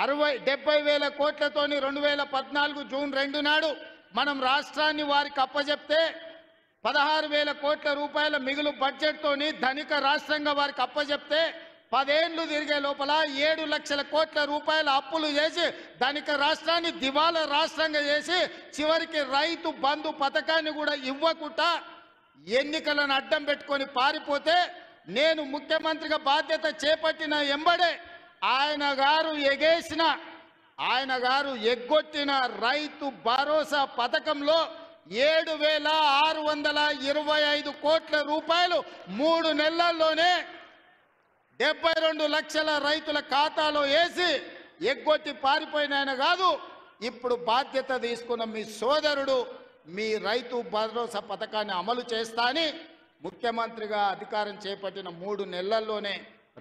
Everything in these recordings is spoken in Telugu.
70,000 కోట్లతోని 2014 జూన్ 2 నాడు మనం రాష్ట్రాన్ని వారికి అప్పజెప్తే 16,000 కోట్ల రూపాయల మిగులు బడ్జెట్ తోని ధనిక రాష్ట్రంగా వారికి అప్పజెప్తే 10 ఏళ్లు తిరిగే లోపల 7 లక్షల కోట్ల రూపాయల అప్పులు చేసి ధనిక రాష్ట్రాన్ని దివాలా రాష్ట్రంగా చేసి చివరికి రైతు బంధు పథకాన్ని కూడా ఇవ్వకుండా ఎన్నికలను అడ్డం పెట్టుకొని పారిపోతే నేను ముఖ్యమంత్రిగా బాధ్యత చేపట్టిన ఎంబడే ఆయన గారు ఎగ్గొట్టిన రైతు భరోసా పథకంలో 7,625 కోట్ల రూపాయలు 3 నెలల్లోనే 72 లక్షల రైతుల ఖాతాలో వేసి ఎగ్గొట్టి పారిపోయిన ఆయన కాదు. ఇప్పుడు బాధ్యత తీసుకున్న మీ సోదరుడు మీ రైతు భరోసా పథకాన్ని అమలు చేస్తా అని ముఖ్యమంత్రిగా అధికారం చేపట్టిన 3 నెలల్లోనే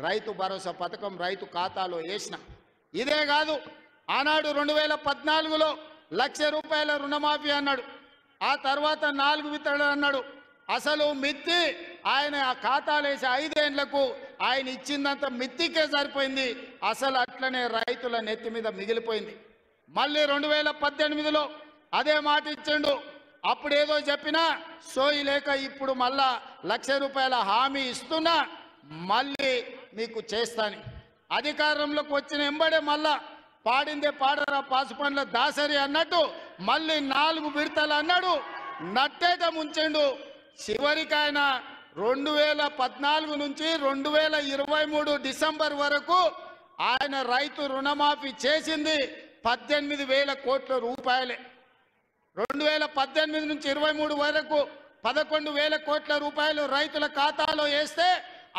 రైతు భరోసా పథకం రైతు ఖాతాలో వేసిన. ఇదే కాదు, ఆనాడు 2014లో 1,00,000 రూపాయల రుణమాఫీ అన్నాడు. ఆ తర్వాత 4 విడతలు అన్నాడు. అసలు మిత్తి ఆయన ఆ ఖాతాలు వేసి 5 ఏళ్లకు ఆయన ఇచ్చిందంత మిత్తికే సరిపోయింది. అసలు అట్లనే రైతుల నెత్తి మీద మిగిలిపోయింది. మళ్ళీ 2018లో అదే మాట ఇచ్చిండు. అప్పుడేదో చెప్పినా సోయి లేక ఇప్పుడు మళ్ళా 1,00,000 రూపాయల హామీ ఇస్తున్నా మళ్ళీ మీకు చేస్తాను. అధికారంలోకి వచ్చిన ఎంబడే మళ్ళా పాడిందే పాడరా పాసుపండ్ల దాసరి అన్నట్టు మళ్ళీ 4 విడతలు అన్నాడు. నట్టేట ముంచెండు. చివరికి ఆయన 2014 నుంచి 2023 డిసెంబర్ వరకు ఆయన రైతు రుణమాఫీ చేసింది 18,000 కోట్ల రూపాయలే. 2018 నుంచి 23 వరకు 11,000 కోట్ల రూపాయలు రైతుల ఖాతాలో వేస్తే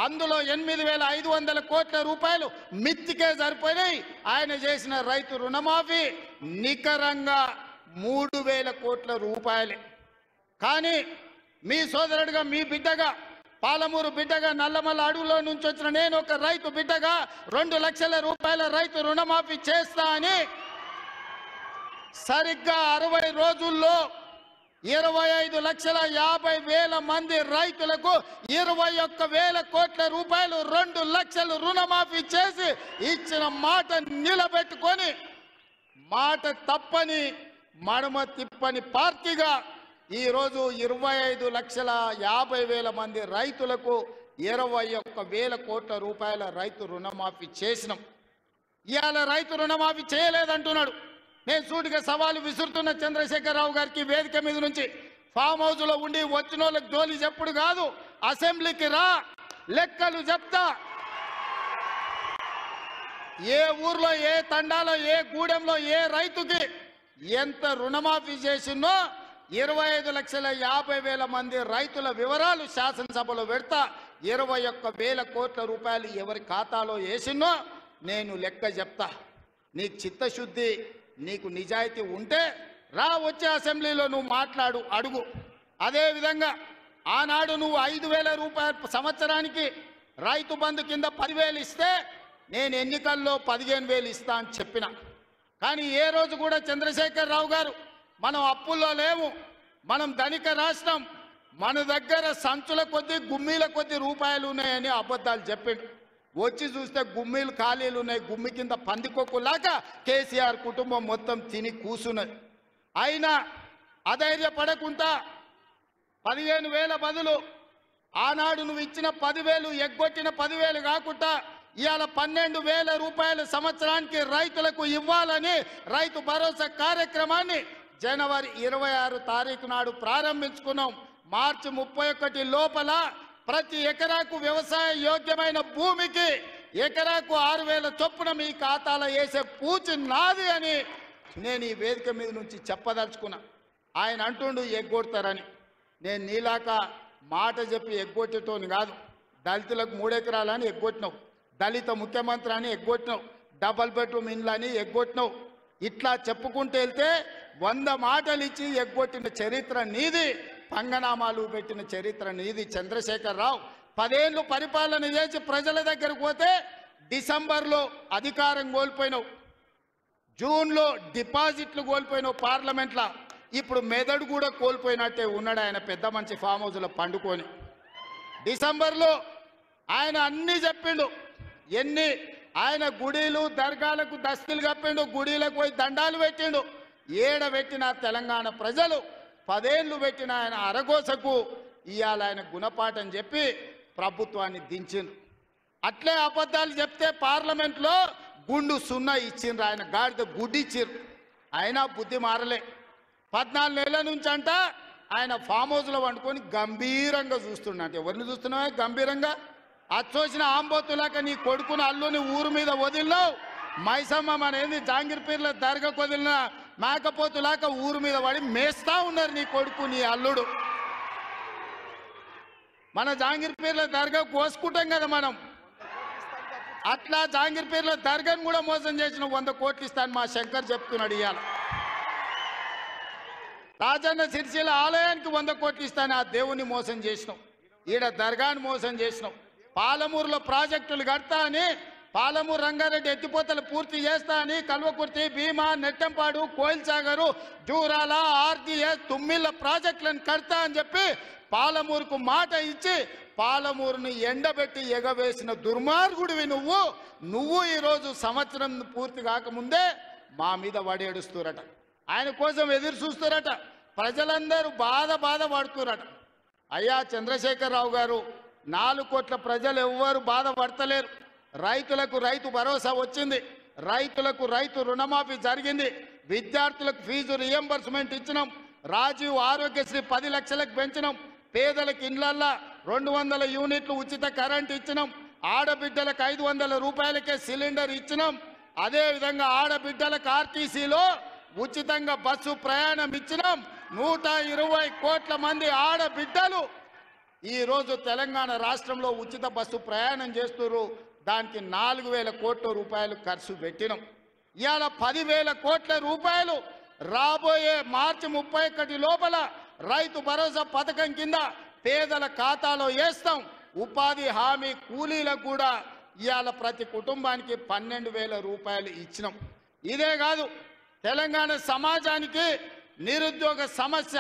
అందులో 8,500 కోట్ల రూపాయలు మిత్తికే సరిపోయినాయి. ఆయన చేసిన రైతు రుణమాఫీ నికరంగా 3,000 కోట్ల రూపాయలే. కానీ మీ సోదరుడిగా మీ బిడ్డగా పాలమూరు బిడ్డగా నల్లమల్ల అడవులో నుంచి వచ్చిన నేను ఒక రైతు బిడ్డగా 2 లక్షల రూపాయల రైతు రుణమాఫీ చేస్తా అని సరిగ్గా 60 రోజుల్లో 25,50,000 మంది రైతులకు 21,000 కోట్ల రూపాయలు 2 లక్షలు రుణమాఫీ చేసి ఇచ్చిన మాట నిలబెట్టుకొని మాట తప్పని మడమ తిప్పని పార్టీగా ఈరోజు 25,50,000 మంది రైతులకు 21,000 కోట్ల రూపాయల రైతు రుణమాఫీ చేసినాం. ఇవాళ రైతు రుణమాఫీ చేయలేదంటున్నాడు. నేను సూటిగా సవాలు విసురుతున్న చంద్రశేఖరరావు గారికి వేదిక మీద నుంచి ఫామ్ హౌస్లో ఉండి వచ్చిన వాళ్ళకి జోలి చెప్పుడు కాదు, అసెంబ్లీకి రా, లెక్కలు చెప్తా. ఏ ఊర్లో ఏ తండాలో ఏ గూడెంలో ఏ రైతుకి ఎంత రుణమాఫీ చేసినో 25,50,000 మంది రైతుల వివరాలు శాసనసభలో పెడతా. 21,000 కోట్ల రూపాయలు ఎవరి ఖాతాలో వేసినో నేను లెక్క చెప్తా. నీకు చిత్తశుద్ధి నీకు నిజాయితీ ఉంటే రా, వచ్చే అసెంబ్లీలో నువ్వు మాట్లాడు, అడుగు. అదేవిధంగా ఆనాడు నువ్వు 5,000 రూపాయలు సంవత్సరానికి రైతు బంధు కింద 10,000 ఇస్తే నేను ఎన్నికల్లో 15,000 ఇస్తా అని చెప్పిన. కానీ ఏ రోజు కూడా చంద్రశేఖరరావు గారు మనం అప్పుల్లో లేము, మనం ధనిక రాష్ట్రం, మన దగ్గర సంచుల కొద్దీ గుమ్మీల కొద్దీ రూపాయలు ఉన్నాయని అబద్ధాలు చెప్పిండు. వచ్చి చూస్తే గుమ్మీలు ఖాళీలు ఉన్నాయి. గుమ్మి కింద పందికొక్కులాగా కేసీఆర్ కుటుంబం మొత్తం తిని కూసున్నది. అయినా అధైర్యపడకుండా 15,000 బదులు ఆనాడు నువ్వు ఇచ్చిన 10,000 ఎగ్గొట్టిన 10,000 కాకుండా ఇవాళ 12,000 రూపాయలు సంవత్సరానికి రైతులకు ఇవ్వాలని రైతు భరోసా కార్యక్రమాన్ని జనవరి 26 తారీఖు నాడు ప్రారంభించుకున్నాం. మార్చి 31 లోపల ప్రతి ఎకరాకు వ్యవసాయ యోగ్యమైన భూమికి ఎకరాకు 6,000 చొప్పున మీ ఖాతాలో వేసే పూచి నాది అని నేను ఈ వేదిక మీద నుంచి చెప్పదలుచుకున్నా. ఆయన అంటుండు ఎగ్గొడతారని. నేను నీలాక మాట చెప్పి ఎగ్గొట్టేటోని కాదు. దళితులకు 3 ఎకరాలని ఎగ్గొట్టినావు, దళిత ముఖ్యమంత్రి అని ఎగ్గొట్టినావు, డబల్ బెడ్రూమ్ ఇండ్లు అని ఎగ్గొట్టినావు. ఇట్లా చెప్పుకుంటూ వెళ్తే 100 మాటలు ఇచ్చి ఎగ్గొట్టిన చరిత్ర నీది, పంగనామాలు పెట్టిన చరిత్ర నీది. చంద్రశేఖరరావు 10 ఏళ్ళు పరిపాలన చేసి ప్రజల దగ్గరకు పోతే డిసెంబర్లో అధికారం కోల్పోయినావు, జూన్లో డిపాజిట్లు కోల్పోయినావు పార్లమెంట్లో. ఇప్పుడు మెదడు కూడా కోల్పోయినట్టే ఉన్నాడు ఆయన పెద్ద మంచి ఫామ్ హౌస్లో పండుకొని. డిసెంబర్లో ఆయన అన్నీ చెప్పిండు, ఎన్ని ఆయన గుడిలు దర్గాలకు దస్తులు కప్పిండు, గుడిలకు పోయి దండాలు పెట్టిండు. ఏడ పెట్టిన తెలంగాణ ప్రజలు 10 ఏళ్ళు పెట్టిన ఆయన అరగోసకు ఇవాళ ఆయన గుణపాఠం చెప్పి ప్రభుత్వాన్ని దించిండ్రు. అట్లే అబద్ధాలు చెప్తే పార్లమెంట్లో గుండు సున్నా ఇచ్చిండ్రు, ఆయన గాడిద గుడ్డి ఇచ్చిండ్రు. అయినా బుద్ధి మారలే. 14 నెలల నుంచి అంట ఆయన ఫామ్ హౌస్లో వండుకొని గంభీరంగా చూస్తున్నాడు. ఎవరిని చూస్తున్నావా గంభీరంగా? అచ్చోసిన ఆంబోతులాక నీ కొడుకుని అల్లుని ఊరు మీద వదిలినావు. మైసమ్మ మన ఏంది జాంగీర్పీర్ల దర్గాకు వదిలిన మేకపోతులాక ఊరు మీద పడి మేస్తా ఉన్నారు నీ కొడుకు నీ అల్లుడు. మన జాంగీర్పీర్ల దర్గా కోసుకుంటాం కదా మనం, అట్లా జాంగీర్పీర్ల దర్గాను కూడా మోసం చేసిన 100 కోట్లు ఇస్తాను మా శంకర్ చెప్తున్నాడు. ఇవాళ రాజన్న సిరిసిల్ల ఆలయానికి 100 కోట్లు ఇస్తాను, ఆ దేవుని మోసం చేసినాం. ఈడ దర్గాను మోసం చేసినాం. పాలమూరులో ప్రాజెక్టులు కడతా అని, పాలమూరు రంగారెడ్డి ఎత్తిపోతలు పూర్తి చేస్తా అని కల్వకుర్తి, భీమా, నెట్టంపాడు, కోయిల్ సాగరు, జూరాల, ఆర్జీఎస్, తుమ్మిళ్ళ ప్రాజెక్టులను కడతా అని చెప్పి పాలమూరుకు మాట ఇచ్చి పాలమూరుని ఎండబెట్టి ఎగవేసిన దుర్మార్గుడివి నువ్వు ఈరోజు సంవత్సరం పూర్తి కాకముందే మా మీద వడేడుస్తురట. ఆయన కోసం ఎదురు చూస్తురట. ప్రజలందరూ బాధ పడుతురట. అయ్యా చంద్రశేఖరరావు గారు, 4 కోట్ల ప్రజలు ఎవ్వరు బాధపడతలేరు. రైతులకు రైతు భరోసా వచ్చింది, రైతులకు రైతు రుణమాఫీ జరిగింది, విద్యార్థులకు ఫీజు రియంబర్స్మెంట్ ఇచ్చినాం, రాజీవ్ ఆరోగ్యశ్రీ 10 లక్షలకు పెంచినాం, పేదలకు ఇండ్లల్లా 200 యూనిట్లు ఉచిత కరెంట్ ఇచ్చినాం, ఆడబిడ్డలకు 500 రూపాయలకే సిలిండర్ ఇచ్చినాం. అదేవిధంగా ఆడబిడ్డలకు ఆర్టీసీలో ఉచితంగా బస్సు ప్రయాణం ఇచ్చినాం. 120 కోట్ల మంది ఆడబిడ్డలు ఈరోజు తెలంగాణ రాష్ట్రంలో ఉచిత బస్సు ప్రయాణం చేస్తున్నారు. దానికి 4,000 కోట్ల రూపాయలు ఖర్చు పెట్టినాం. ఇవాళ 10,000 కోట్ల రూపాయలు రాబోయే మార్చి 31 లోపల రైతు భరోసా పథకం కింద పేదల ఖాతాలో వేస్తాం. ఉపాధి హామీ కూలీలకు కూడా ఇవాళ ప్రతి కుటుంబానికి 12,000 రూపాయలు ఇచ్చినాం. ఇదే కాదు, తెలంగాణ సమాజానికి నిరుద్యోగ సమస్య,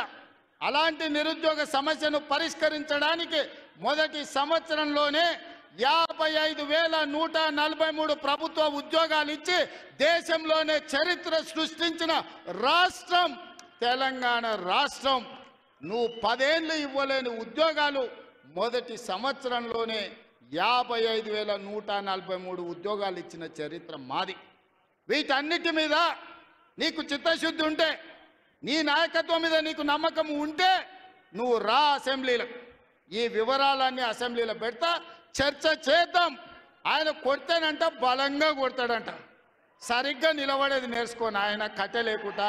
అలాంటి నిరుద్యోగ సమస్యను పరిష్కరించడానికి మొదటి సంవత్సరంలోనే 55,143 ప్రభుత్వ ఉద్యోగాలు ఇచ్చి దేశంలోనే చరిత్ర సృష్టించిన రాష్ట్రం తెలంగాణ రాష్ట్రం. నువ్వు 10 ఏళ్ళు ఇవ్వలేని ఉద్యోగాలు మొదటి సంవత్సరంలోనే 55,143 ఉద్యోగాలు ఇచ్చిన చరిత్ర మాది. వీటన్నిటి మీద నీకు చిత్తశుద్ధి ఉంటే, నీ నాయకత్వం మీద నీకు నమ్మకం ఉంటే నువ్వు రా అసెంబ్లీలో. ఈ వివరాలన్నీ అసెంబ్లీలో పెడతా, చర్చ చేద్దాం. ఆయన కొడితేనంట బలంగా కొడతాడంట, సరిగ్గా నిలబడేది నేర్చుకోని ఆయన కట్టె లేకుండా.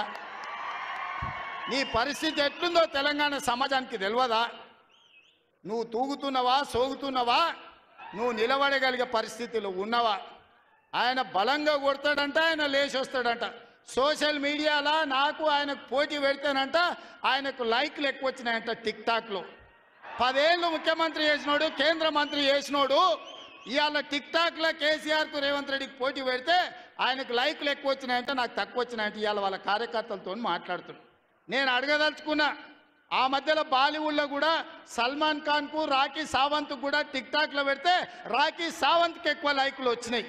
నీ పరిస్థితి ఎట్లుందో తెలంగాణ సమాజానికి తెలియదా? నువ్వు తూగుతున్నావా, సోగుతున్నావా, నువ్వు నిలబడగలిగే పరిస్థితిలో ఉన్నావా? ఆయన బలంగా కొడతాడంట, ఆయన లేచి వస్తాడంట. సోషల్ మీడియాలో నాకు ఆయనకు పోటీ పెడితేనంట ఆయనకు లైక్లు ఎక్కువ వచ్చినాయంట. టిక్టాక్లో 10 ఏళ్ళు ముఖ్యమంత్రి చేసినోడు, కేంద్ర మంత్రి చేసినోడు ఇవాళ టిక్టాక్లో కేసీఆర్కు రేవంత్ రెడ్డికి పోటీ పెడితే ఆయనకు లైక్లు ఎక్కువ వచ్చినాయంట, నాకు తక్కువ వచ్చినాయంట. ఇవాళ వాళ్ళ కార్యకర్తలతో మాట్లాడుతున్నాను. నేను అడగదలుచుకున్నా, ఆ మధ్యలో బాలీవుడ్లో కూడా సల్మాన్ ఖాన్కు, రాఖీ సావంత్కు కూడా టిక్టాక్లో పెడితే రాఖీ సావంత్కి ఎక్కువ లైక్లు వచ్చినాయి.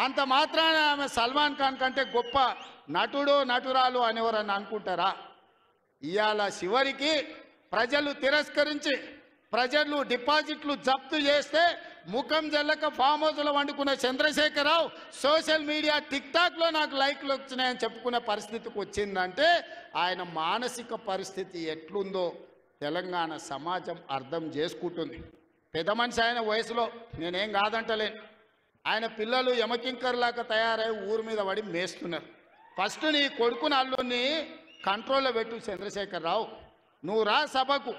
అంత మాత్రాన ఆమె సల్మాన్ ఖాన్ కంటే గొప్ప నటుడు నటురాలు అనేవారని అనుకుంటారా? ఇవాళ చివరికి ప్రజలు తిరస్కరించి, ప్రజలు డిపాజిట్లు జప్తు చేస్తే ముఖం జల్లక ఫామ్ హౌస్లో వండుకున్న చంద్రశేఖరరావు సోషల్ మీడియా టిక్టాక్లో నాకు లైక్లు వచ్చినాయని చెప్పుకునే పరిస్థితికి వచ్చిందంటే ఆయన మానసిక పరిస్థితి ఎట్లుందో తెలంగాణ సమాజం అర్థం చేసుకుంటుంది. పెద్ద మనిషి ఆయన వయసులో, నేనేం కాదంటలేను. ఆయన పిల్లలు యమకింకర్లాగా తయారై ఊరి మీద పడి మేస్తున్నారు. ఫస్ట్ నీ కొడుకుని అల్లుని కంట్రోల్లో పెట్టు చంద్రశేఖరరావు. నువ్వు రా సభకు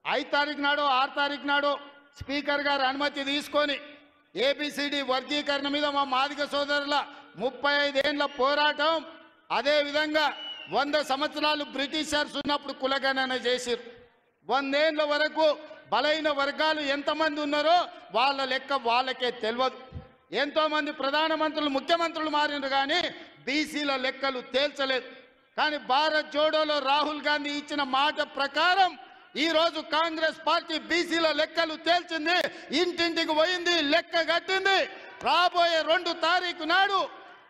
5 తారీఖు నాడో 6 తారీఖు నాడో స్పీకర్ గారు అనుమతి తీసుకొని ఏబిసిడి వర్గీకరణ మీద మా మాదిగ సోదరుల 35 ఏళ్ల పోరాటం, అదేవిధంగా 100 సంవత్సరాలు బ్రిటిషర్స్ ఉన్నప్పుడు కులగణన చేసిరు. 100 ఏళ్ల వరకు బలైన వర్గాలు ఎంతమంది ఉన్నారో వాళ్ళ లెక్క వాళ్ళకే తెలియదు. ఎంతోమంది ప్రధానమంత్రులు, ముఖ్యమంత్రులు మారినారు కానీ బీసీల లెక్కలు తేల్చలేదు. కానీ భారత్ జోడోలో రాహుల్ గాంధీ ఇచ్చిన మాట ప్రకారం ఈరోజు కాంగ్రెస్ పార్టీ బీసీల లెక్కలు తేల్చింది, ఇంటింటికి పోయింది, లెక్క కట్టింది. రాబోయే 2 తారీఖు నాడు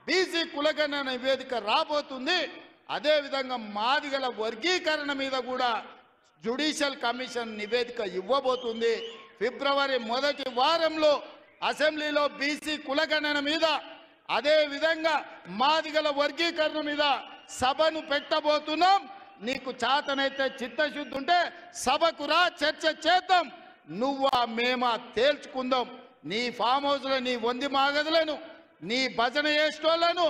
బీసీ కులగణన నివేదిక రాబోతుంది. అదేవిధంగా మాదిగల వర్గీకరణ మీద కూడా జ్యుడిషియల్ కమిషన్ నివేదిక ఇవ్వబోతుంది. ఫిబ్రవరి మొదటి వారంలో అసెంబ్లీలో బీసీ కులగణన మీద అదేవిధంగా మాదిగల వర్గీకరణ మీద సభను పెట్టబోతున్నాం. నీకు చేతనైతే చిత్తశుద్ధి ఉంటే సభకు రా, చర్చ చేద్దాం. నువ్వా మేమా తేల్చుకుందాం. నీ ఫామ్ హౌస్లో నీ వంది మాగదులను, నీ భజన చేసేటోళ్లను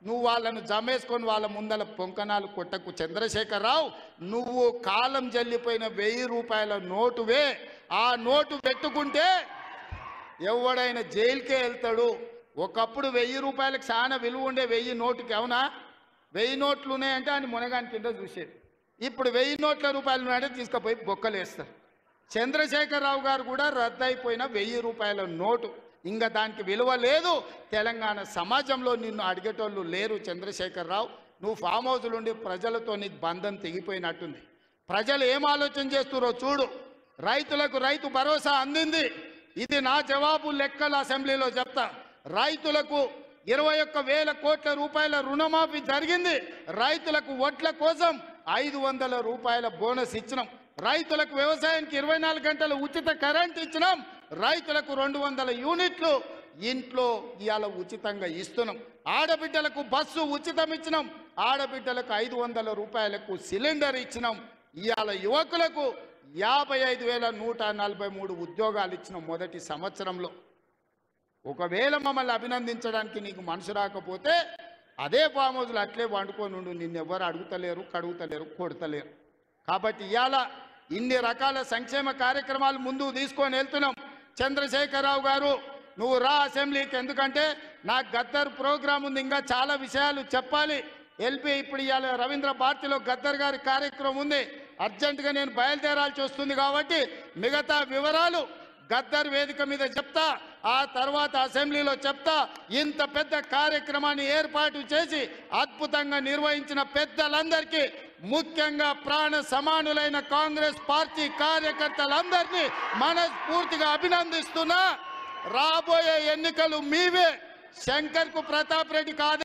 నువ్వు వాళ్ళను జమేసుకొని వాళ్ళ ముందల పొంకనాలు కొట్టకు. చంద్రశేఖరరావు, నువ్వు కాలం జల్లిపోయిన 1000 రూపాయల నోటువే. ఆ నోటు పెట్టుకుంటే ఎవడైనా జైలుకే వెళ్తాడు. ఒకప్పుడు 1000 రూపాయలకు చాలా విలువ ఉండే 1000 నోటుకి. అవునా? 1000 నోట్లు ఉన్నాయంటే ఆయన మునగాని కింద చూసేది. ఇప్పుడు 1000 నోట్ల రూపాయలు ఉన్నాయంటే తీసుకుపోయి బొక్కలేస్తారు. చంద్రశేఖరరావు గారు కూడా రద్దయిపోయిన 1000 రూపాయల నోటు. ఇంకా దానికి విలువ లేదు. తెలంగాణ సమాజంలో నిన్ను అడిగేటోళ్ళు లేరు. చంద్రశేఖరరావు, నువ్వు ఫామ్ హౌస్లు ఉండి ప్రజలతో నీకు బంధం తెగిపోయినట్టుంది. ప్రజలు ఏం ఆలోచన చేస్తున్నారో చూడు. రైతులకు రైతు భరోసా అందింది. ఇది నా జవాబు లెక్కల అసెంబ్లీలో చెప్తా. రైతులకు 21,000 కోట్ల రూపాయల రుణమాఫీ జరిగింది. రైతులకు వడ్ల కోసం 500 రూపాయల బోనస్ ఇచ్చినాం. రైతులకు వ్యవసాయానికి 24 గంటల ఉచిత కరెంట్ ఇచ్చినాం. రైతులకు 200 యూనిట్లు ఇంట్లో ఇవాళ ఉచితంగా ఇస్తున్నాం. ఆడబిడ్డలకు బస్సు ఉచితం ఇచ్చినాం. ఆడబిడ్డలకు 500 రూపాయలకు సిలిండర్ ఇచ్చినాం. ఇవాళ యువకులకు 55,143 ఉద్యోగాలు ఇచ్చినాం మొదటి సంవత్సరంలో. ఒకవేళ మమ్మల్ని అభినందించడానికి నీకు మనసు రాకపోతే అదే ఫామ్ హౌస్లో అట్లే వండుకొని ఉండు. నిన్నెవ్వరు అడుగుతలేరు, కడుగుతలేరు, కొడతలేరు. కాబట్టి ఇవాళ ఇన్ని రకాల సంక్షేమ కార్యక్రమాలు ముందుకు తీసుకొని వెళ్తున్నాం. చంద్రశేఖరరావు గారు, నువ్వు రా అసెంబ్లీకి. ఎందుకంటే నాకు గద్దర్ ప్రోగ్రాం ఉంది, ఇంకా చాలా విషయాలు చెప్పాలి. ఎల్పి ఇప్పుడు ఇవాళ రవీంద్ర భారతిలో గద్దర్ గారి కార్యక్రమం ఉంది. అర్జెంటుగా నేను బయలుదేరాల్సి వస్తుంది. కాబట్టి మిగతా వివరాలు గద్దర్ వేదిక మీద చెప్తా, ఆ తర్వాత అసెంబ్లీలో చెప్తా. ఇంత పెద్ద కార్యక్రమాన్ని ఏర్పాటు చేసి అద్భుతంగా నిర్వహించిన పెద్దలందరికీ, ముఖ్యంగా ప్రాణ సమానులైన కాంగ్రెస్ పార్టీ కార్యకర్తలందరినీ మనస్ఫూర్తిగా అభినందిస్తున్నా. రాబోయే ఎన్నికలు మీవే. శంకర్కు ప్రతాప్ రెడ్డి కాదు.